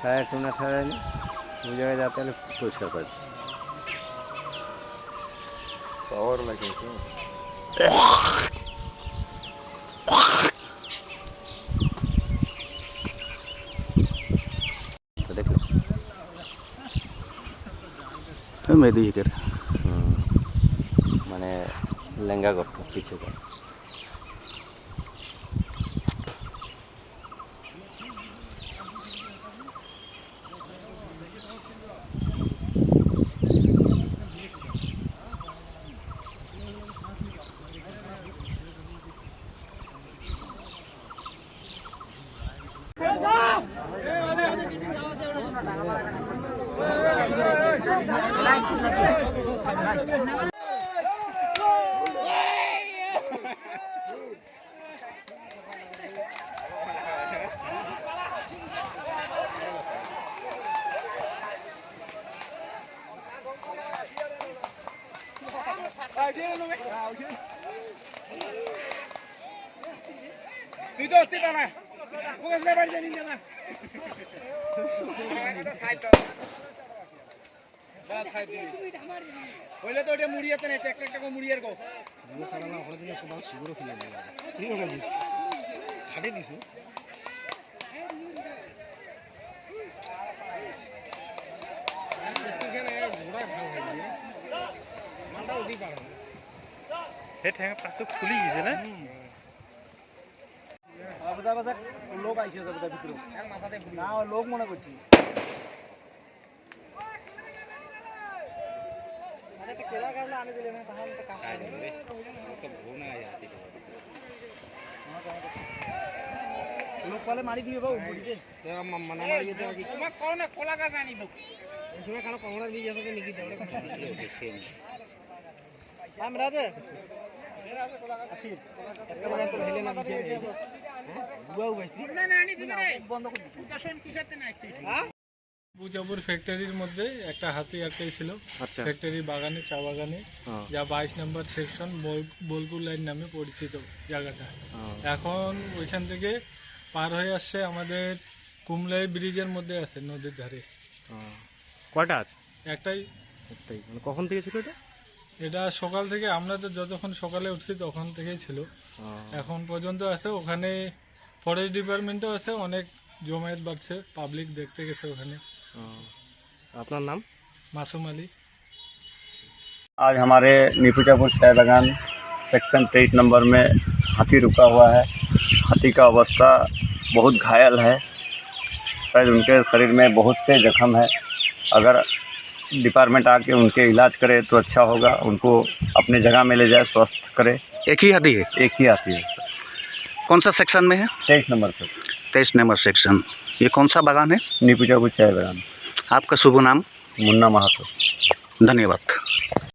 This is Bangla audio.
টায়ার টুনা ছাড়ায়নি ওই জায়গায় যাতে হলে পরিষ্কার করে পাওয়ার লাগে দেখলো মেদি হিকের মানে লেঙ্গা গপ্প পিছু করে তুই তো হতে পারা ওকে সে বাড়ি জানি না হইলে তো ওটা মুড়িয়াতে না একটা একটা মুড়িয়ার গো সারা না ওখানে দিলে তোমার শিগুরো খেলে নেবে কি হবে জি খাটে দিছু এখানে ঘোড়া ভাগ হয়ে গেছে মালটা ওদি পারে হে ঠ্যাং পাশে খুলি গেছে না আবদা বাজা লোক আইছে যাবে ভিতরে আর মাথাতে না লোক মনে করছি একটা কেলা গালা আনে দিলে না তাহলে তো কাজ হবে তো ভোনা আইতি লোক পালে মারি দিবে বাবু মুড়িতে তে মানা মারি দিতে কি তোমার কোন কোলা গাছ আনিব এই সময় কালো কমড়া নিয়ে যাবে নিকি দেবড়ে দেখে আমরা আছে আসির একটা বাজার তো হেলে না দিছে বুয়াও বাইছি না না আনি দিবে রে বন্ধ করে দিছি উদাসন কিসাতে না আইছি হ্যাঁ পূজাপুর ফ্যাক্টরির মধ্যে একটা হাতি আটকে ছিল ফ্যাক্টরি বাগানে চা বাগানে যা 22 নম্বর সেকশন বোলপুর লাইন নামে পরিচিত জায়গাটা এখন ওইখান থেকে পার হয়ে আসছে আমাদের কুমলাই ব্রিজের মধ্যে আছে নদীর ধারে কয়টা আছে একটাই মানে কখন থেকে ছিল এটা এটা সকাল থেকে আমরা তো যতক্ষণ সকালে উঠছি তখন থেকেই ছিল এখন পর্যন্ত আছে ওখানে ফরেস্ট ডিপার্টমেন্টও আছে অনেক জমায়েত বাড়ছে পাবলিক देखते গেছে ওখানে আপনার নাম मासूम अली आज हमारे नीपुचापुर चाय बागान सेक्शन 23 नंबर में हाथी रुका हुआ है। हाथी का अवस्था बहुत घायल है, शायद उनके शरीर में बहुत से जख्म है। अगर डिपार्टमेंट आके उनके इलाज करे तो अच्छा होगा, उनको अपने जगह में ले जाए, स्वस्थ करे। एक ही हाथी है एक ही हाथी है सर। कौन सा सेक्शन में है 23 नंबर पर 23 नंबर सेक्शन ये कौन सा बागान है नीपुचापुर चाय बागान आपका शुभ नाम मुन्ना महातो धन्यवाद